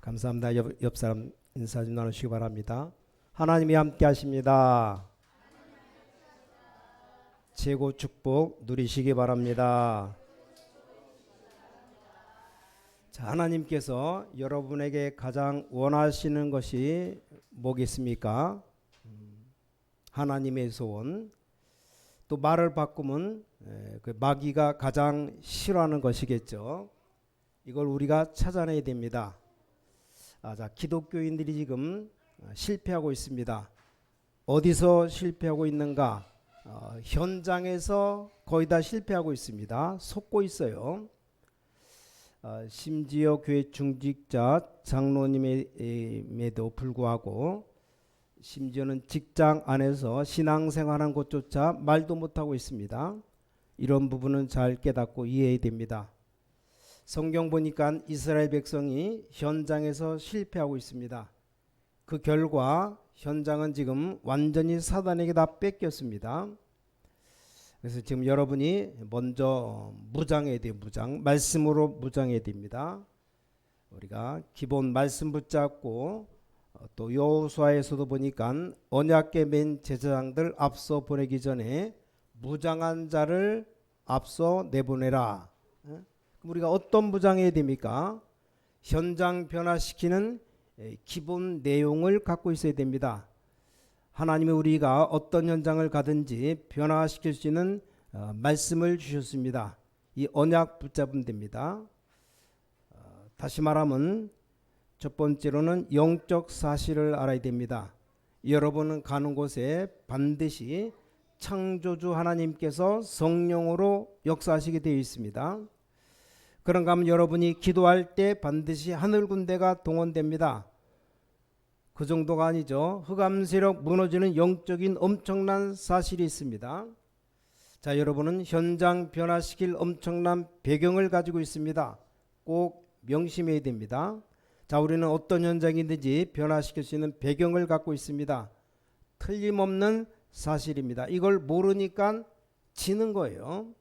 감사합니다. 옆 사람 인사 좀 나누시기 바랍니다. 하나님이 함께 하십니다. 최고 축복 누리시기 바랍니다. 자, 하나님께서 여러분에게 가장 원하시는 것이 뭐겠습니까? 하나님의 소원. 또 말을 바꾸면 그 마귀가 가장 싫어하는 것이겠죠. 이걸 우리가 찾아내야 됩니다. 자, 기독교인들이 지금 실패하고 있습니다. 어디서 실패하고 있는가? 현장에서 거의 다 실패하고 있습니다. 속고 있어요. 심지어 교회 중직자 장로님에도 불구하고 심지어는 직장 안에서 신앙생활하는 것조차 말도 못하고 있습니다. 이런 부분은 잘 깨닫고 이해해야 됩니다. 성경 보니까 이스라엘 백성이 현장에서 실패하고 있습니다. 그 결과 현장은 지금 완전히 사단에게 다 뺏겼습니다. 그래서 지금 여러분이 먼저 무장해야 돼요. 말씀으로 무장해야 됩니다. 우리가 기본 말씀 붙잡고 또 여호수아에서도 보니까 언약궤 맨 제사장들 앞서 보내기 전에 무장한 자를 앞서 내보내라. 우리가 어떤 무장해야 됩니까? 현장 변화시키는 기본 내용을 갖고 있어야 됩니다. 하나님이 우리가 어떤 현장을 가든지 변화시킬 수 있는 말씀을 주셨습니다. 이 언약 붙잡으면 됩니다. 다시 말하면 첫 번째로는 영적 사실을 알아야 됩니다. 여러분은 가는 곳에 반드시 창조주 하나님께서 성령으로 역사하시게 되어 있습니다. 그런가 하면 여러분이 기도할 때 반드시 하늘 군대가 동원됩니다. 그 정도가 아니죠. 흑암 세력 무너지는 영적인 엄청난 사실이 있습니다. 자, 여러분은 현장 변화시킬 엄청난 배경을 가지고 있습니다. 꼭 명심해야 됩니다. 자, 우리는 어떤 현장이든지 변화시킬 수 있는 배경을 갖고 있습니다. 틀림없는 사실입니다. 이걸 모르니까 지는 거예요.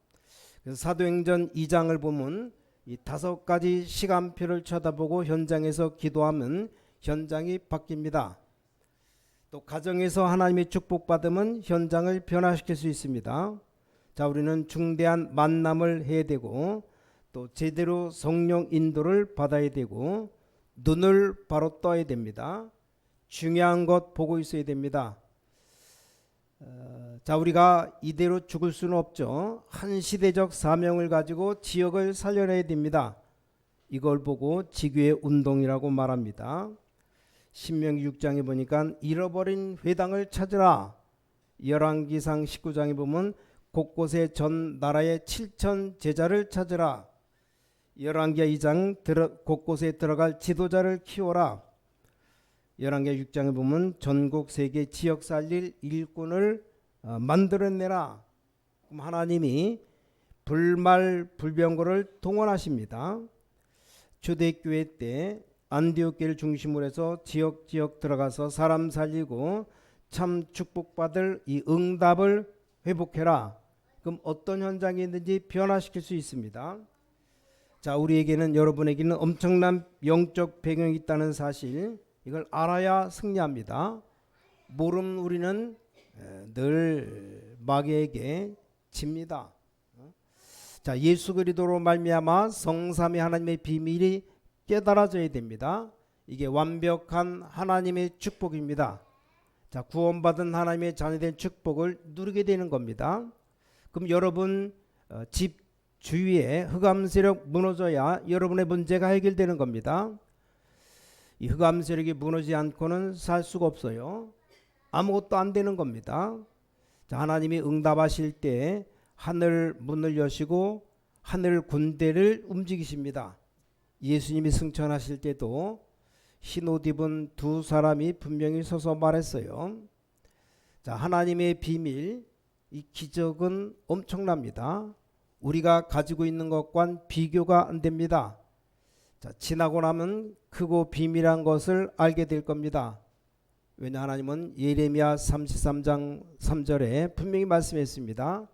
그래서 사도행전 2장을 보면 이 5가지 시간표를 쳐다보고 현장에서 기도하면 현장이 바뀝니다. 또 가정에서 하나님의 축복받으면 현장을 변화시킬 수 있습니다. 자, 우리는 중대한 만남을 해야 되고 또 제대로 성령 인도를 받아야 되고 눈을 바로 떠야 됩니다. 중요한 것 보고 있어야 됩니다. 자, 우리가 이대로 죽을 수는 없죠. 한 시대적 사명을 가지고 지역을 살려내야 됩니다. 이걸 보고 지교의 운동이라고 말합니다. 신명기 6장에 보니까 잃어버린 회당을 찾으라. 열왕기상 19장에 보면 곳곳에 전 나라의 7천 제자를 찾으라. 열왕기하 2장 곳곳에 들어갈 지도자를 키워라. 열왕기하 6장에 보면 전국 세계 지역 살릴 일꾼을 만들어내라. 그럼 하나님이 불말불병거를 동원하십니다. 초대교회 때 안디옥교회를 중심으로 해서 지역 들어가서 사람 살리고 참 축복받을 이 응답을 회복해라. 그럼 어떤 현장이 있는지 변화시킬 수 있습니다. 자, 우리에게는 여러분에게는 엄청난 영적 배경이 있다는 사실, 이걸 알아야 승리합니다. 모르면 우리는 늘 마귀에게 집니다. 자, 예수 그리스도로 말미암아 성삼위 하나님의 비밀이 깨달아져야 됩니다. 이게 완벽한 하나님의 축복입니다. 자, 구원받은 하나님의 자녀된 축복을 누리게 되는 겁니다. 그럼 여러분 집 주위에 흑암 세력 무너져야 여러분의 문제가 해결되는 겁니다. 이 흑암 세력이 무너지지 않고는 살 수가 없어요. 아무것도 안 되는 겁니다. 자, 하나님이 응답하실 때 하늘 문을 여시고 하늘 군대를 움직이십니다. 예수님이 승천하실 때도 흰옷 입은 2사람이 분명히 서서 말했어요. 자, 하나님의 비밀, 이 기적은 엄청납니다. 우리가 가지고 있는 것과는 비교가 안 됩니다. 자, 지나고 나면 크고 비밀한 것을 알게 될 겁니다. 왜냐, 하나님은 예레미야 33장 3절에 분명히 말씀했습니다.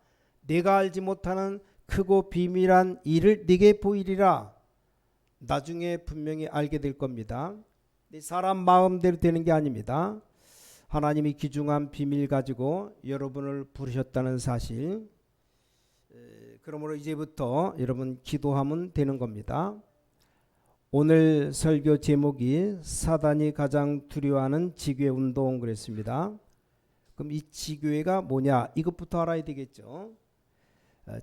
내가 알지 못하는 크고 비밀한 일을 네게 보이리라. 나중에 분명히 알게 될 겁니다. 사람 마음대로 되는 게 아닙니다. 하나님이 귀중한 비밀 가지고 여러분을 부르셨다는 사실. 그러므로 이제부터 여러분 기도하면 되는 겁니다. 오늘 설교 제목이 사단이 가장 두려워하는 지교회 운동 그랬습니다. 그럼 이 지교회가 뭐냐? 이것부터 알아야 되겠죠.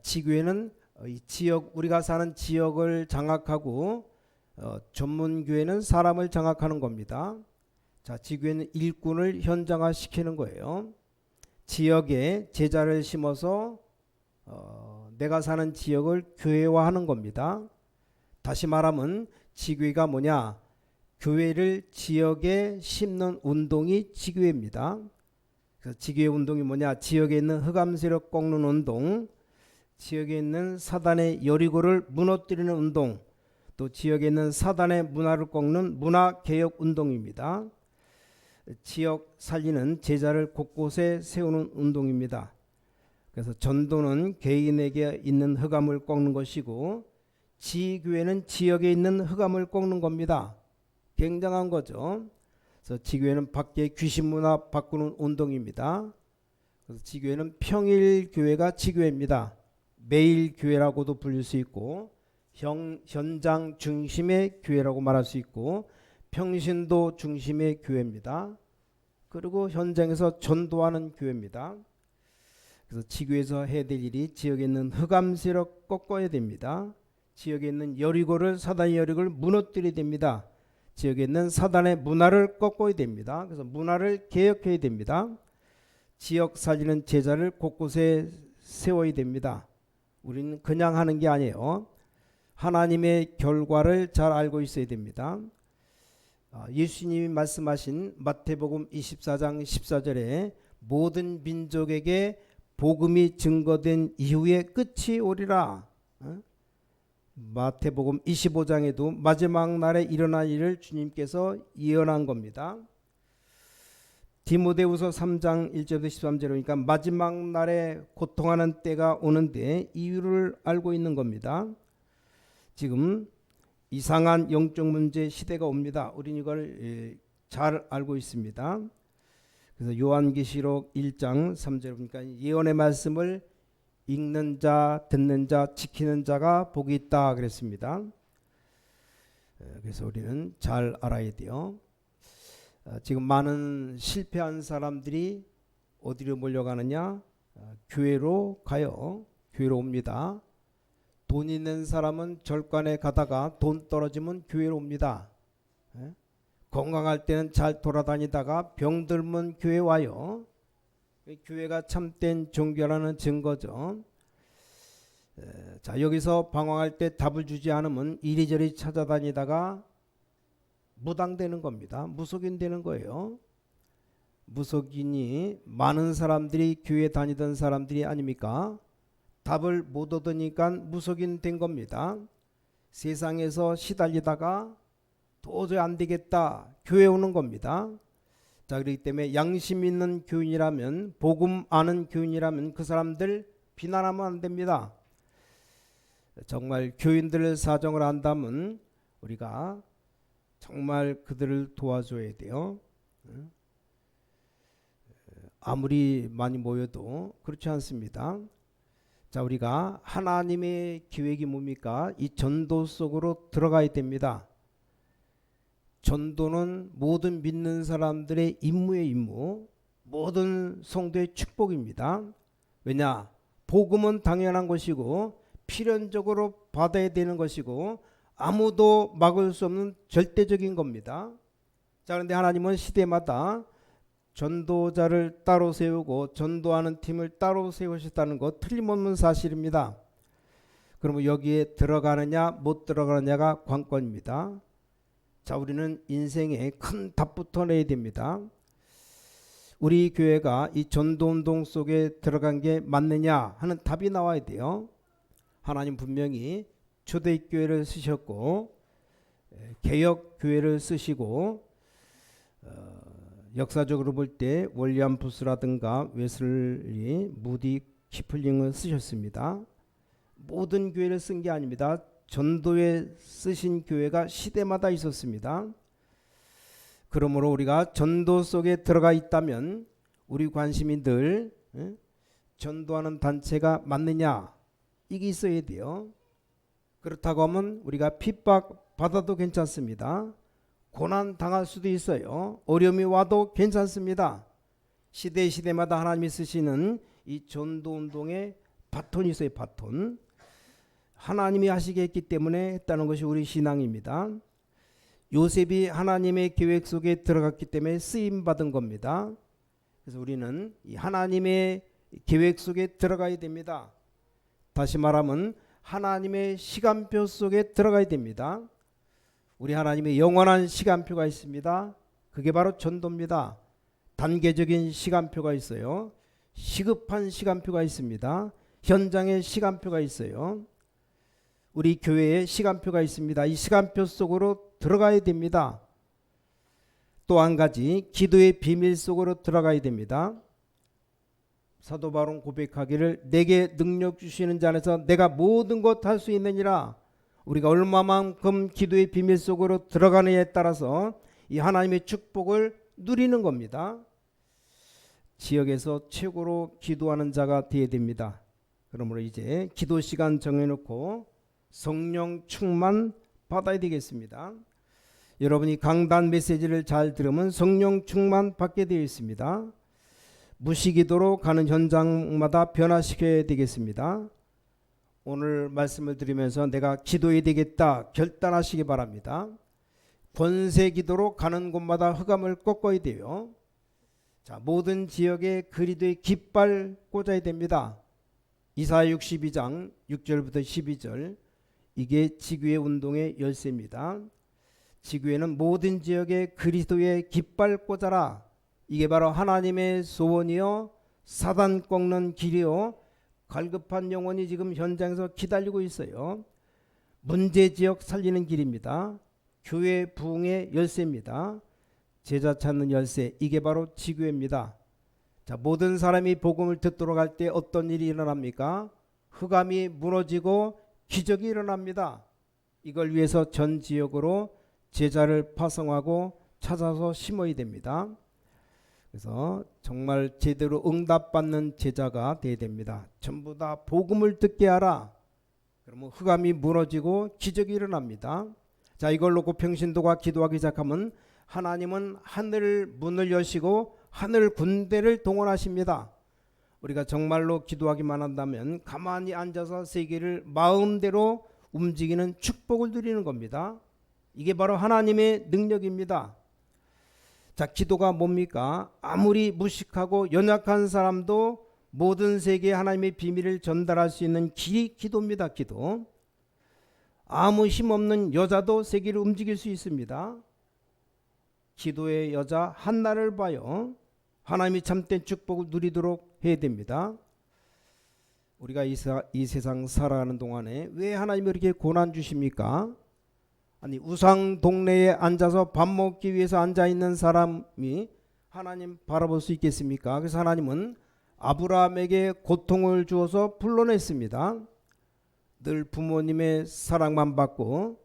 지교회는 이 지역, 우리가 사는 지역을 장악하고 전문교회는 사람을 장악하는 겁니다. 자, 지교회는 일꾼을 현장화시키는 거예요. 지역에 제자를 심어서 내가 사는 지역을 교회화하는 겁니다. 다시 말하면 지교회가 뭐냐? 교회를 지역에 심는 운동이 지교회입니다. 그래서 지교회 운동이 뭐냐? 지역에 있는 흑암 세력 꺾는 운동, 지역에 있는 사단의 여리고를 무너뜨리는 운동, 또 지역에 있는 사단의 문화를 꺾는 문화개혁 운동입니다. 지역 살리는 제자를 곳곳에 세우는 운동입니다. 그래서 전도는 개인에게 있는 흑암을 꺾는 것이고 지교회는 지역에 있는 흑암을 꺾는 겁니다. 굉장한 거죠. 그래서 지교회는 밖에 귀신 문화 바꾸는 운동입니다. 그래서 지교회는 평일교회가 지교회입니다. 매일교회라고도 불릴 수 있고 현장 중심의 교회라고 말할 수 있고 평신도 중심의 교회입니다. 그리고 현장에서 전도하는 교회입니다. 그래서 지교에서 해야 될 일이 지역에 있는 흑암 세력 꺾어야 됩니다. 지역에 있는 여리고를 사단의 여리고를 무너뜨려야 됩니다. 지역에 있는 사단의 문화를 꺾어야 됩니다. 그래서 문화를 개혁해야 됩니다. 지역 살리는 제자를 곳곳에 세워야 됩니다. 우리는 그냥 하는 게 아니에요. 하나님의 결과를 잘 알고 있어야 됩니다. 예수님이 말씀하신 마태복음 24장 14절에 모든 민족에게 복음이 증거된 이후에 끝이 오리라. 마태복음 25장에도 마지막 날에 일어날 일을 주님께서 예언한 겁니다. 디모데후서 3장 1절부터 13절에 보니까 마지막 날에 고통하는 때가 오는데 이유를 알고 있는 겁니다. 지금 이상한 영적 문제 시대가 옵니다. 우리는 이걸 잘 알고 있습니다. 그래서 요한계시록 1장 3절에 보니까 예언의 말씀을 읽는 자, 듣는 자, 지키는 자가 복이 있다 그랬습니다. 그래서 우리는 잘 알아야 돼요. 지금 많은 실패한 사람들이 어디로 몰려가느냐? 교회로 가요. 교회로 옵니다. 돈 있는 사람은 절간에 가다가 돈 떨어지면 교회로 옵니다. 건강할 때는 잘 돌아다니다가 병 들면 교회 와요. 교회가 참된 종교라는 증거죠. 자, 여기서 방황할 때 답을 주지 않으면 이리저리 찾아다니다가 무당되는 겁니다. 무속인 되는 거예요. 무속인이 많은 사람들이 교회 다니던 사람들이 아닙니까? 답을 못 얻으니까 무속인 된 겁니다. 세상에서 시달리다가 도저히 안 되겠다. 교회 오는 겁니다. 자, 그렇기 때문에 양심 있는 교인이라면, 복음 아는 교인이라면 그 사람들 비난하면 안 됩니다. 정말 교인들의 사정을 안다면 우리가 정말 그들을 도와줘야 돼요. 아무리 많이 모여도 그렇지 않습니다. 자, 우리가 하나님의 계획이 뭡니까? 이 전도 속으로 들어가야 됩니다. 전도는 모든 믿는 사람들의 임무의 임무, 모든 성도의 축복입니다. 왜냐? 복음은 당연한 것이고 필연적으로 받아야 되는 것이고 아무도 막을 수 없는 절대적인 겁니다. 자, 그런데 하나님은 시대마다 전도자를 따로 세우고 전도하는 팀을 따로 세우셨다는 것 틀림없는 사실입니다. 그러면 여기에 들어가느냐 못 들어가느냐가 관건입니다. 자, 우리는 인생에 큰 답부터 내야 됩니다. 우리 교회가 이 전도운동 속에 들어간 게 맞느냐 하는 답이 나와야 돼요. 하나님 분명히 초대교회를 쓰셨고 개혁교회를 쓰시고 역사적으로 볼 때 월리엄 부스라든가 웨슬리, 무디, 키플링을 쓰셨습니다. 모든 교회를 쓴 게 아닙니다. 전도에 쓰신 교회가 시대마다 있었습니다. 그러므로 우리가 전도 속에 들어가 있다면 우리 관심이 늘 전도하는 단체가 맞느냐 이게 있어야 돼요. 그렇다고 하면 우리가 핍박 받아도 괜찮습니다. 고난 당할 수도 있어요. 어려움이 와도 괜찮습니다. 시대마다 하나님이 쓰시는 이 전도운동의 바톤이 있어요. 바톤. 하나님이 하시게 했기 때문에 했다는 것이 우리 신앙입니다. 요셉이 하나님의 계획 속에 들어갔기 때문에 쓰임받은 겁니다. 그래서 우리는 이 하나님의 계획 속에 들어가야 됩니다. 다시 말하면 하나님의 시간표 속에 들어가야 됩니다. 우리 하나님의 영원한 시간표가 있습니다. 그게 바로 전도입니다. 단계적인 시간표가 있어요. 시급한 시간표가 있습니다. 현장의 시간표가 있어요. 우리 교회에 시간표가 있습니다. 이 시간표 속으로 들어가야 됩니다. 또 한 가지 기도의 비밀 속으로 들어가야 됩니다. 사도 바울은 고백하기를 내게 능력 주시는 자 안에서 내가 모든 것 할 수 있느니라. 우리가 얼마만큼 기도의 비밀 속으로 들어가느냐에 따라서 이 하나님의 축복을 누리는 겁니다. 지역에서 최고로 기도하는 자가 되어야 됩니다. 그러므로 이제 기도 시간 정해놓고 성령 충만 받아야 되겠습니다. 여러분이 강단 메시지를 잘 들으면 성령 충만 받게 되어 있습니다. 무시기도로 가는 현장마다 변화시켜야 되겠습니다. 오늘 말씀을 드리면서 내가 기도해야 되겠다 결단하시기 바랍니다. 권세기도로 가는 곳마다 흑암을 꺾어야 돼요. 자, 모든 지역에 그리도의 깃발 꽂아야 됩니다. 이사야 62장 6절부터 12절 이게 지구의 운동의 열쇠입니다. 지구에는 모든 지역에 그리스도의 깃발 꽂아라. 이게 바로 하나님의 소원이요 사단 꺾는 길이요 갈급한 영혼이 지금 현장에서 기다리고 있어요. 문제지역 살리는 길입니다. 교회 부흥의 열쇠입니다. 제자 찾는 열쇠 이게 바로 지교회입니다. 자, 모든 사람이 복음을 듣도록 할 때 어떤 일이 일어납니까? 흑암이 무너지고 기적이 일어납니다. 이걸 위해서 전 지역으로 제자를 파송하고 찾아서 심어야 됩니다. 그래서 정말 제대로 응답받는 제자가 되어야 됩니다. 전부 다 복음을 듣게 하라. 그러면 흑암이 무너지고 기적이 일어납니다. 자, 이걸 놓고 평신도가 기도하기 시작하면 하나님은 하늘 문을 여시고 하늘 군대를 동원하십니다. 우리가 정말로 기도하기만 한다면 가만히 앉아서 세계를 마음대로 움직이는 축복을 누리는 겁니다. 이게 바로 하나님의 능력입니다. 자, 기도가 뭡니까? 아무리 무식하고 연약한 사람도 모든 세계에 하나님의 비밀을 전달할 수 있는 길이 기도입니다. 기도. 아무 힘없는 여자도 세계를 움직일 수 있습니다. 기도의 여자 한나를 봐요. 하나님이 참된 축복을 누리도록 해야 됩니다. 우리가 이 세상 살아가는 동안에 왜 하나님이 이렇게 고난 주십니까? 아니 우상 동네에 앉아서 밥 먹기 위해서 앉아있는 사람이 하나님 바라볼 수 있겠습니까? 그래서 하나님은 아브라함에게 고통을 주어서 불러냈습니다. 늘 부모님의 사랑만 받고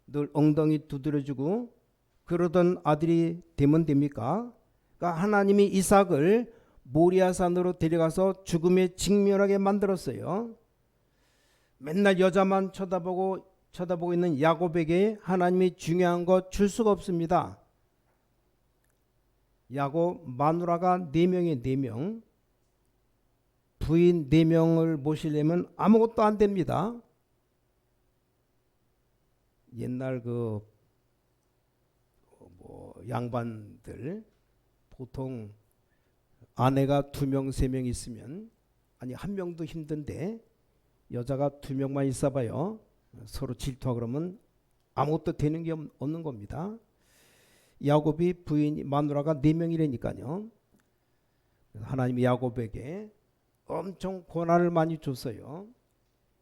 늘 엉덩이 두드려주고 그러던 아들이 되면 됩니까? 그러니까 하나님이 이삭을 모리아산으로 데려가서 죽음에 직면하게 만들었어요. 맨날 여자만 쳐다보고 있는 야곱에게 하나님이 중요한 거 줄 수가 없습니다. 야곱 마누라가 4명에 4명, 부인 4명을 모시려면 아무것도 안 됩니다. 옛날 양반들 보통 아내가 2명 3명 있으면 아니 1명도 힘든데 여자가 2명만 있어봐요. 서로 질투하고 그러면 아무것도 되는 게 없는 겁니다. 야곱이 부인 마누라가 4명이라니까요. 하나님이 야곱에게 엄청 고난을 많이 줬어요.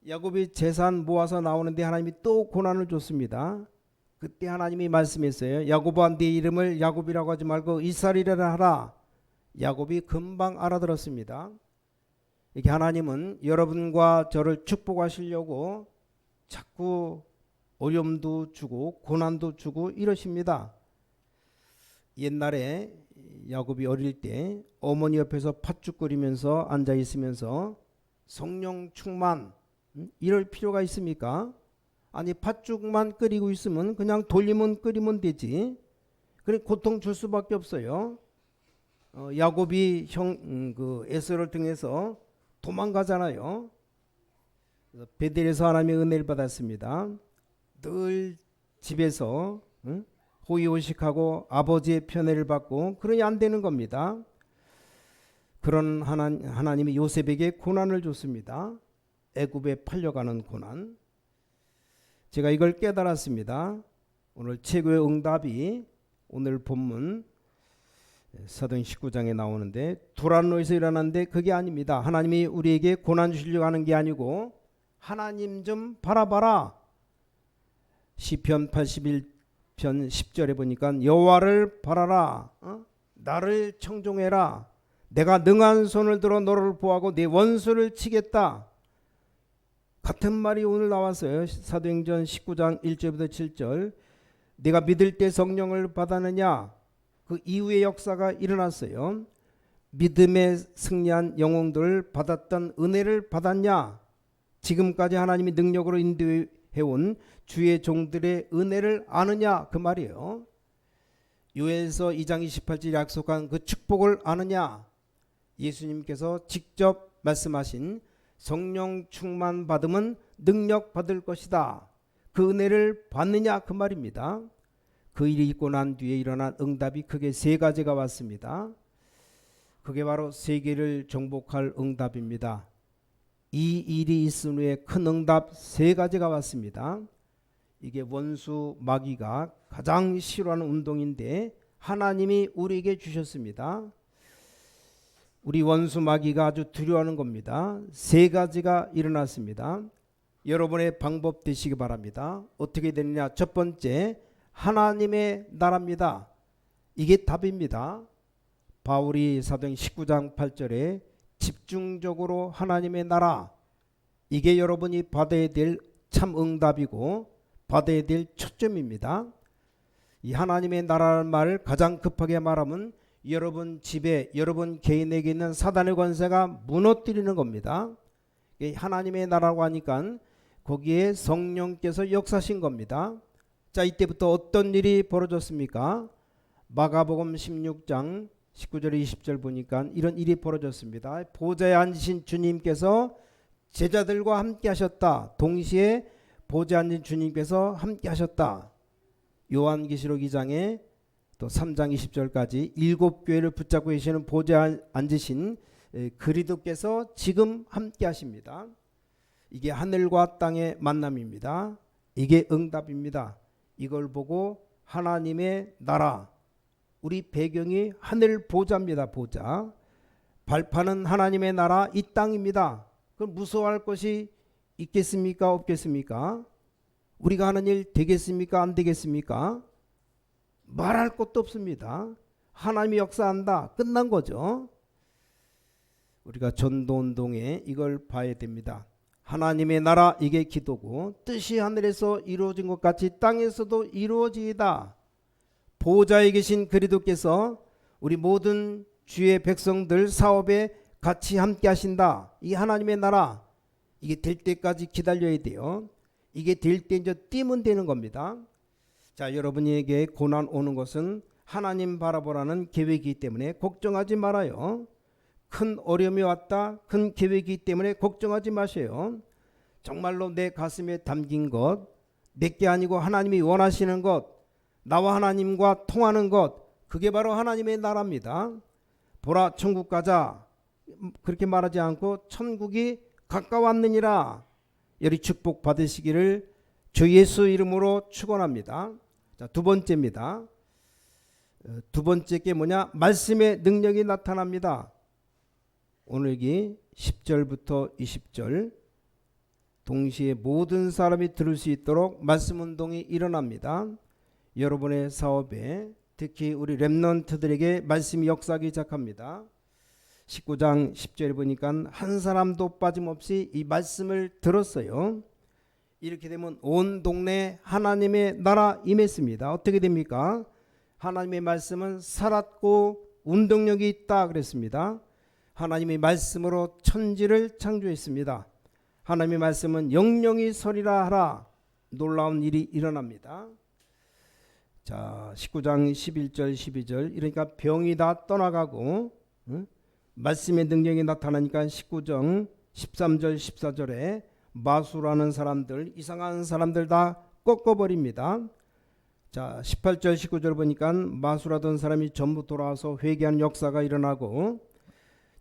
야곱이 재산 모아서 나오는데 하나님이 또 고난을 줬습니다. 그때 하나님이 말씀했어요. 야곱아 네 이름을 야곱이라고 하지 말고 이스라엘이라 하라. 야곱이 금방 알아들었습니다. 이렇게 하나님은 여러분과 저를 축복하시려고 자꾸 어려움도 주고 고난도 주고 이러십니다. 옛날에 야곱이 어릴 때 어머니 옆에서 팥죽 끓이면서 앉아 있으면서 성령 충만 이럴 필요가 있습니까? 아니 팥죽만 끓이고 있으면 그냥 돌리면 끓이면 되지. 그래 고통 줄 수밖에 없어요. 야곱이 그 에서를 통해서 도망가잖아요. 베델에서 하나님의 은혜를 받았습니다. 늘 집에서 호의호식하고 아버지의 편애를 받고 그러니 안 되는 겁니다. 그런 하나님이 요셉에게 고난을 줬습니다. 애굽에 팔려가는 고난. 제가 이걸 깨달았습니다. 오늘 최고의 응답이 오늘 본문 사도행 19장에 나오는데 두란노에서 일어났는데 그게 아닙니다. 하나님이 우리에게 고난 주시려고 하는 게 아니고 하나님 좀 바라봐라. 시편 81편 10절에 보니까 여호와를 바라라. 나를 청종해라. 내가 능한 손을 들어 너를 보호하고 내 원수를 치겠다. 같은 말이 오늘 나왔어요. 사도행전 19장 1절부터 7절. 내가 믿을 때 성령을 받았느냐. 그 이후의 역사가 일어났어요. 믿음에 승리한 영웅들을 받았던 은혜를 받았냐. 지금까지 하나님이 능력으로 인도해온 주의 종들의 은혜를 아느냐 그 말이에요. 요엘서 2장 28절 약속한 그 축복을 아느냐. 예수님께서 직접 말씀하신 성령 충만 받으면 능력 받을 것이다. 그 은혜를 받느냐 그 말입니다. 그 일이 있고 난 뒤에 일어난 응답이 크게 세 가지가 왔습니다. 그게 바로 세계를 정복할 응답입니다. 이 일이 있은 후에 큰 응답 세 가지가 왔습니다. 이게 원수 마귀가 가장 싫어하는 운동인데 하나님이 우리에게 주셨습니다. 우리 원수 마귀가 아주 두려워하는 겁니다. 세 가지가 일어났습니다. 여러분의 방법 되시기 바랍니다. 어떻게 되느냐. 첫 번째 하나님의 나라입니다. 이게 답입니다. 바울이 사도행 19장 8절에 집중적으로 하나님의 나라, 이게 여러분이 받아야 될 참 응답이고 받아야 될 초점입니다. 이 하나님의 나라라는 말을 가장 급하게 말하면 여러분 집에 여러분 개인에게 있는 사단의 권세가 무너뜨리는 겁니다. 하나님의 나라라고 하니까 거기에 성령께서 역사하신 겁니다. 자, 이때부터 어떤 일이 벌어졌습니까? 마가복음 16장 19절 20절 보니까 이런 일이 벌어졌습니다. 보좌에 앉으신 주님께서 제자들과 함께 하셨다. 동시에 보좌에 앉은 주님께서 함께 하셨다. 요한계시록 2장에 또 3장 20절까지 7교회를 붙잡고 계시는 보좌에 앉으신 그리스도께서 지금 함께 하십니다. 이게 하늘과 땅의 만남입니다. 이게 응답입니다. 이걸 보고 하나님의 나라, 우리 배경이 하늘 보좌입니다. 보좌. 발판은 하나님의 나라 이 땅입니다. 그럼 무서워할 것이 있겠습니까? 없겠습니까? 우리가 하는 일 되겠습니까? 안 되겠습니까? 말할 것도 없습니다. 하나님이 역사한다. 끝난 거죠. 우리가 전도운동에 이걸 봐야 됩니다. 하나님의 나라, 이게 기도고 뜻이 하늘에서 이루어진 것 같이 땅에서도 이루어지이다. 보좌에 계신 그리스도께서 우리 모든 주의 백성들 사업에 같이 함께 하신다. 이 하나님의 나라, 이게 될 때까지 기다려야 돼요. 이게 될 때 이제 뛰면 되는 겁니다. 자, 여러분에게 고난 오는 것은 하나님 바라보라는 계획이기 때문에 걱정하지 말아요. 큰 어려움이 왔다. 큰 계획이기 때문에 걱정하지 마세요. 정말로 내 가슴에 담긴 것, 내게 아니고 하나님이 원하시는 것, 나와 하나님과 통하는 것, 그게 바로 하나님의 나라입니다. 보라 천국 가자 그렇게 말하지 않고 천국이 가까웠느니라. 여리 축복 받으시기를 주 예수 이름으로 축원합니다. 자, 두 번째입니다. 두 번째 게 뭐냐? 말씀의 능력이 나타납니다. 오늘 여기 10절부터 20절 동시에 모든 사람이 들을 수 있도록 말씀 운동이 일어납니다. 여러분의 사업에 특히 우리 렘넌트들에게 말씀이 역사하기 시작합니다. 19장 10절에 보니까 한 사람도 빠짐없이 이 말씀을 들었어요. 이렇게 되면 온 동네 하나님의 나라 임했습니다. 어떻게 됩니까? 하나님의 말씀은 살았고 운동력이 있다 그랬습니다. 하나님의 말씀으로 천지를 창조했습니다. 하나님의 말씀은 영영이 서리라 하라. 놀라운 일이 일어납니다. 자, 19장 11절 12절 이러니까 병이 다 떠나가고 말씀의 능력이 나타나니까 19장 13절 14절에 마술하는 사람들, 이상한 사람들 다 꺾어버립니다. 자, 18절 19절 보니까 마술하던 사람이 전부 돌아와서 회개하는 역사가 일어나고,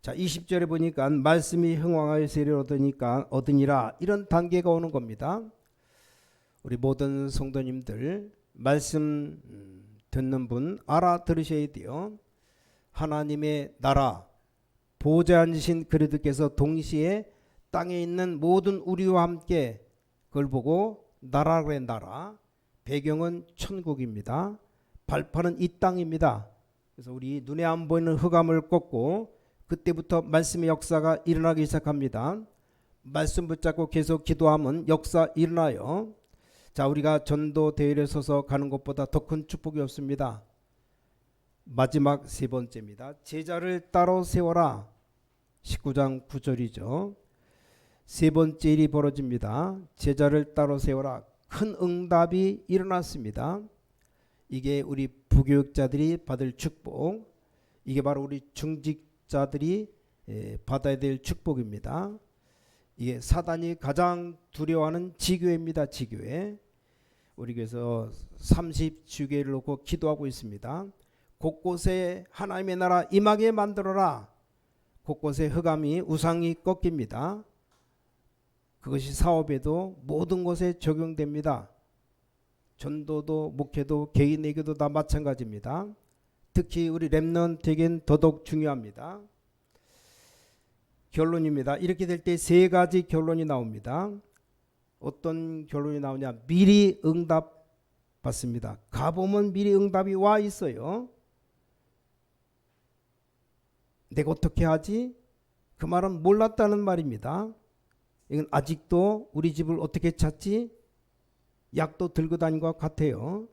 자 20절에 보니까 말씀이 흥왕하여 세례를 얻으니라, 이런 단계가 오는 겁니다. 우리 모든 성도님들 말씀 듣는 분 알아들으셔야 돼요. 하나님의 나라, 보좌에 앉으신 그리스도께서 동시에 땅에 있는 모든 우리와 함께, 그걸 보고 나라의 나라, 배경은 천국입니다. 발판은 이 땅입니다. 그래서 우리 눈에 안 보이는 흑암을 꺾고 그때부터 말씀의 역사가 일어나기 시작합니다. 말씀 붙잡고 계속 기도하면 역사 일어나요. 자, 우리가 전도 대회에 서서 가는 것보다 더 큰 축복이 없습니다. 마지막 세 번째입니다. 제자를 따로 세워라. 19장 9절이죠. 세 번째 일이 벌어집니다. 제자를 따로 세워라. 큰 응답이 일어났습니다. 이게 우리 부교육자들이 받을 축복, 이게 바로 우리 중직자들이 받아야 될 축복입니다. 이게 사단이 가장 두려워하는 지교회입니다. 지교회. 우리 교회에서 30주교회를 놓고 기도하고 있습니다. 곳곳에 하나님의 나라 임하게 만들어라. 곳곳에 흑암이 우상이 꺾입니다. 그것이 사업에도 모든 곳에 적용됩니다. 전도도 목회도 개인에게도 다 마찬가지입니다. 특히 우리 렘넌트에겐 더더욱 중요합니다. 결론입니다. 이렇게 될 때 세 가지 결론이 나옵니다. 어떤 결론이 나오냐? 미리 응답 받습니다. 가보면 미리 응답이 와 있어요. 내가 어떻게 하지? 그 말은 몰랐다는 말입니다. 이건 아직도 우리 집을 어떻게 찾지? 약도 들고 다닌 것 같아요.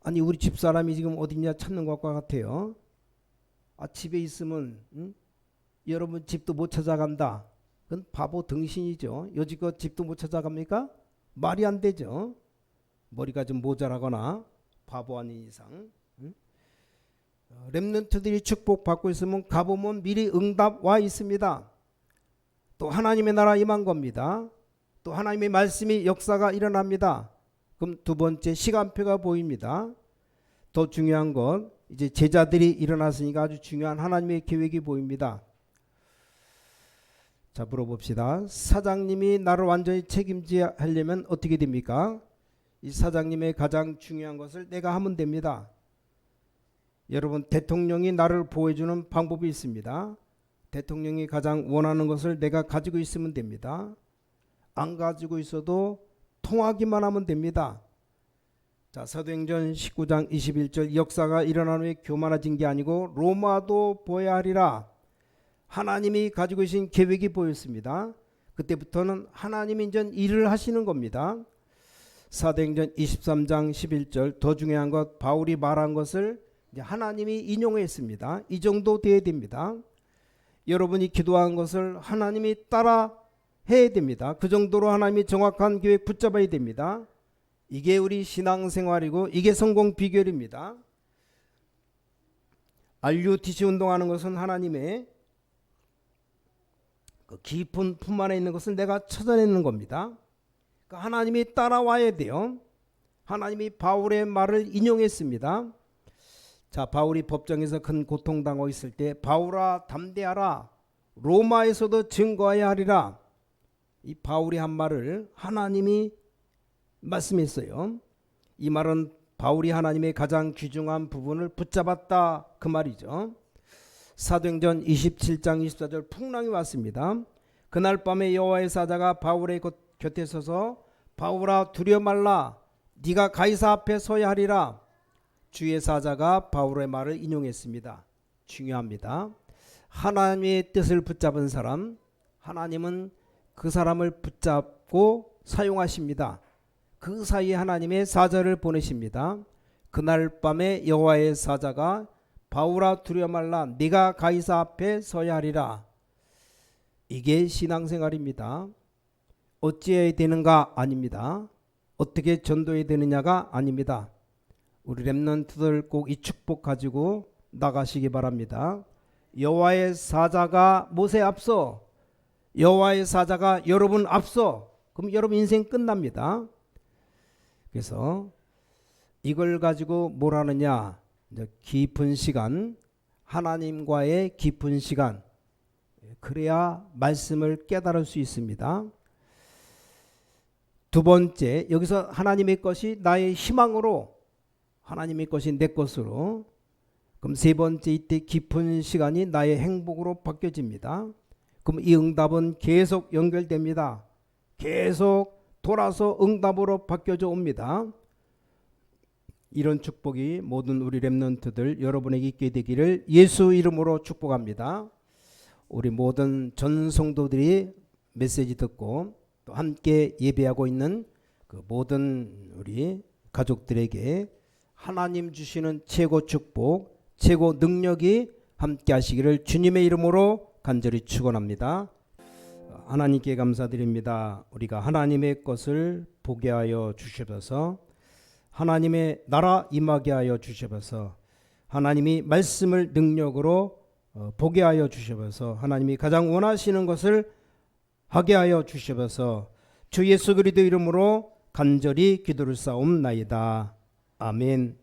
아니, 우리 집사람이 지금 어디냐 찾는 것 같아요. 집에 있으면 여러분 집도 못 찾아간다. 그건 바보 등신이죠. 여지껏 집도 못 찾아갑니까? 말이 안 되죠. 머리가 좀 모자라거나 바보 아닌 이상. 렘넌트들이 축복받고 있으면 가보면 미리 응답 와 있습니다. 또 하나님의 나라 임한 겁니다. 또 하나님의 말씀이 역사가 일어납니다. 그럼 두 번째 시간표가 보입니다. 더 중요한 건 이제 제자들이 일어났으니까 아주 중요한 하나님의 계획이 보입니다. 자, 물어봅시다. 사장님이 나를 완전히 책임져야 하려면 어떻게 됩니까? 이 사장님의 가장 중요한 것을 내가 하면 됩니다. 여러분, 대통령이 나를 보호해주는 방법이 있습니다. 대통령이 가장 원하는 것을 내가 가지고 있으면 됩니다. 안 가지고 있어도 통하기만 하면 됩니다. 자, 사도행전 19장 21절 역사가 일어난 후에 교만해진 게 아니고 로마도 보여야 하리라. 하나님이 가지고 계신 계획이 보였습니다. 그때부터는 하나님이 이제 일을 하시는 겁니다. 사도행전 23장 11절 더 중요한 것, 바울이 말한 것을 이제 하나님이 인용했습니다. 이 정도 돼야 됩니다. 여러분이 기도한 것을 하나님이 따라 해야 됩니다. 그 정도로 하나님이 정확한 계획 붙잡아야 됩니다. 이게 우리 신앙생활이고 이게 성공 비결입니다. RUTC 운동하는 것은 하나님의 그 깊은 품 안에 있는 것을 내가 찾아내는 겁니다. 그러니까 하나님이 따라와야 돼요. 하나님이 바울의 말을 인용했습니다. 자, 바울이 법정에서 큰 고통당하고 있을 때 바울아 담대하라, 로마에서도 증거해야 하리라. 이 바울이 한 말을 하나님이 말씀했어요. 이 말은 바울이 하나님의 가장 귀중한 부분을 붙잡았다, 그 말이죠. 사도행전 27장 24절 풍랑이 왔습니다. 그날 밤에 여호와의 사자가 바울의 곁에 서서 바울아 두려워 말라, 네가 가이사 앞에 서야 하리라. 주의 사자가 바울의 말을 인용했습니다. 중요합니다. 하나님의 뜻을 붙잡은 사람, 하나님은 그 사람을 붙잡고 사용하십니다. 그 사이에 하나님의 사자를 보내십니다. 그날 밤에 여호와의 사자가 바울아 두려워 말라 네가 가이사 앞에 서야 하리라. 이게 신앙생활입니다. 어찌해야 되는가 아닙니다. 어떻게 전도해야 되느냐가 아닙니다. 우리 렘넌트들 꼭 이 축복 가지고 나가시기 바랍니다. 여호와의 사자가 모세 앞서, 여호와의 사자가 여러분 앞서, 그럼 여러분 인생 끝납니다. 그래서 이걸 가지고 뭘 하느냐, 깊은 시간, 하나님과의 깊은 시간, 그래야 말씀을 깨달을 수 있습니다. 두 번째, 여기서 하나님의 것이 나의 희망으로, 하나님의 것이 내 것으로, 그럼 세 번째, 이때 깊은 시간이 나의 행복으로 바뀌어집니다. 그럼 이 응답은 계속 연결됩니다. 계속 돌아서 응답으로 바뀌어져 옵니다. 이런 축복이 모든 우리 렘넌트들 여러분에게 있게 되기를 예수 이름으로 축복합니다. 우리 모든 전 성도들이 메시지 듣고 또 함께 예배하고 있는 그 모든 우리 가족들에게 하나님 주시는 최고 축복, 최고 능력이 함께 하시기를 주님의 이름으로 간절히 축원합니다. 하나님께 감사드립니다. 우리가 하나님의 것을 보게 하여 주셔서 하나님의 나라 임하게 하여 주셔서 하나님이 말씀을 능력으로 보게 하여 주셔서 하나님이 가장 원하시는 것을 하게 하여 주셔서 주 예수 그리스도 이름으로 간절히 기도를 쌓옵나이다. 아멘.